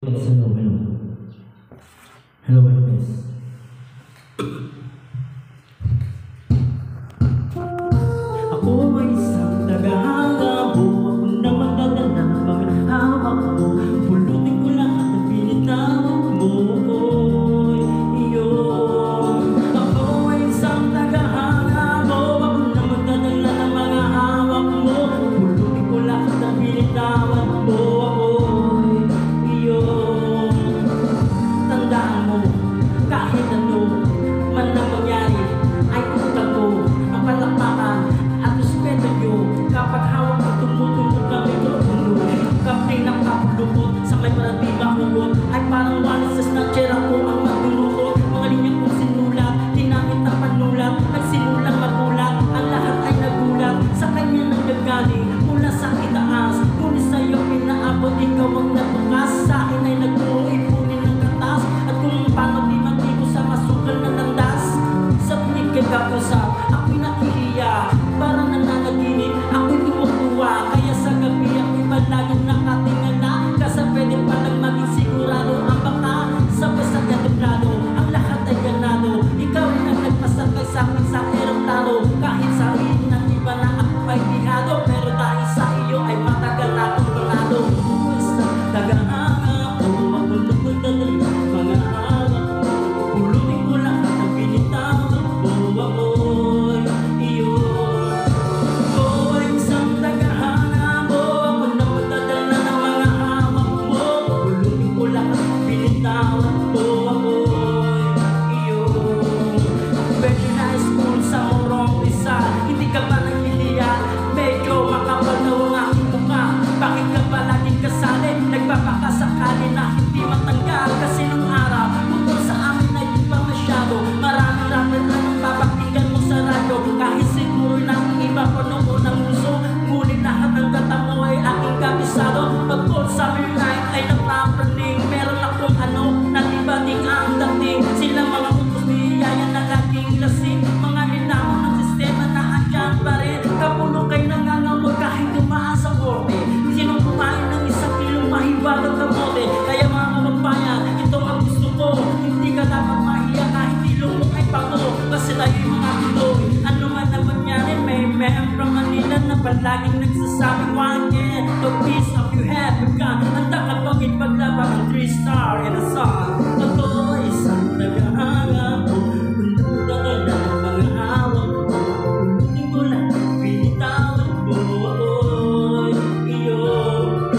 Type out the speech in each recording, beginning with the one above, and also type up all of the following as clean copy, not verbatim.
Yes, hello, hello. Hello, yes. Ako ay isang tagahanga mo. Ako na magdadala ng mga hawak mo. Pulutin ko lahat ng pinitawag mo. Iyon. Ako ay isang tagahanga mo. Ako na magdadala ng mga hawak mo. Pulutin ko lahat ng pinitawag mo. Kahit ano man ang mangyari ay utang ko ang palakpakan at respeto nyo. Kapag hawak at tumutulog kami tutulo, kapay ng kapulukot sa may paradigma hugot ay parang walis sa snatcher ako ang magdulukot. Mga linya kong sinulat, tinangit na panulat, nagsinulang magulat, ang lahat ay nagulat sa kanya nang nagaling mula sa itaas. Ngunit sa'yo pinaabot, ikaw ang natukas, sa akin ay nagturo ipunin ng katas. At kung paano di sa masukal na landas, sa pinig kagapusap, ako'y nakihiya, parang nananaginip, ako'y tumutuwa. Kaya sa gabi ako'y palaging nakatingala, kasi pwede palang maging sigurado ang baka sabay sa gantuplano, ang lahat ay ganado. Ikaw rin ang nagpasakay sa akin sa aeroplano, kahit sabihin ng iba na ako ay bihado, pero dahil sa iyo ay matagal na akong panalo. Basta tagahanga ko, makulog ko dali mga hawak. Pulutin ko lahat ang pinitawag mo, ako'y iyon. Ako ay isang tagahanga mo. Ako na magdadala ng mga hawak mo. Pulutin ko lahat ang pinitawag mo, ako'y iyon. Pwede na school sa Morong Rizal, hindi ka ba naghiliya? Medyo makapal na ang aking mukha. Bakit ka ba laging kasali? Nagpapakasakali na hindi matanggal. Kasi nung araw, tungkol sa amin ay di pa masyado. Maraming rapper na nang papakinggan mo sa radyo. Kahit siguro ng iba pa noon ang uso, ngunit lahat ng kata mo ay aking kabisado. Pag-call sa midnight ay napapraning, meron akong ano, natibating ang dating. Sila mga utos niyayan na laging lasing, mga nilamon ng sistema na andyan pa rin. Kapulong kay nangangamot kahit dumaan sa korte. Sinong kumain ng isang kilong mahiwagang kamote? Kaya mga kababayan, ito ang gusto ko, hindi ka dapat mahiya kahit ilong mo ay pango. Kasi tayo'y mga Pinoy, ano man ang mangyari, may meme from Manila na palaging nagsasabing one get the piece of your head. Pagka handa ka bakit paglabang ang 3-star in a song. Ako ay isang tagahanga mo, nagdadala ng mga hawak mo. Pulutin ko lang, pinitawag mo, ako'y iyon.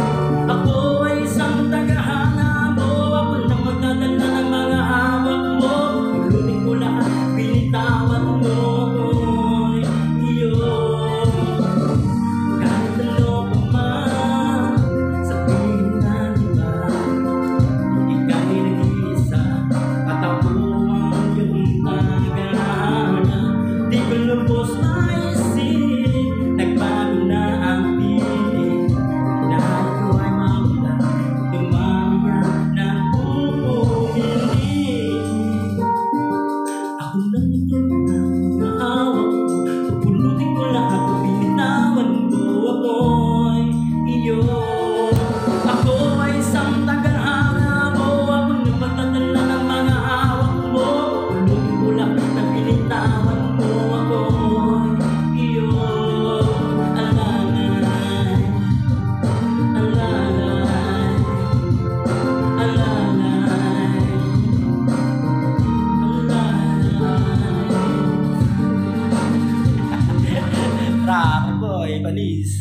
Ako ay isang tagahanga mo. Ako na magdadala ng mga hawak mo. Pulutin ko lahat, pinitawag mo, ako'y iyon. Kahit ano pa man sabihin ng iba, ika'y nag-iisa at ako ang iyong tagahanga. Di ko lubos naisip, nagbago na ang piling. Lahat ko ay mawala, dumamaya ng pumili. Ako na ito na mga hawak mo. Pupulutin ko lahat ang binitawan mo, ako'y iyon. Ako ay isang tagahanga mo. Ako na magdadala ng mga hawak mo. Pupulutin ko lahat ang binitawan mo, ako'y iyon. Alalay, alalay, alalay, alalay. Rapper boy, panis.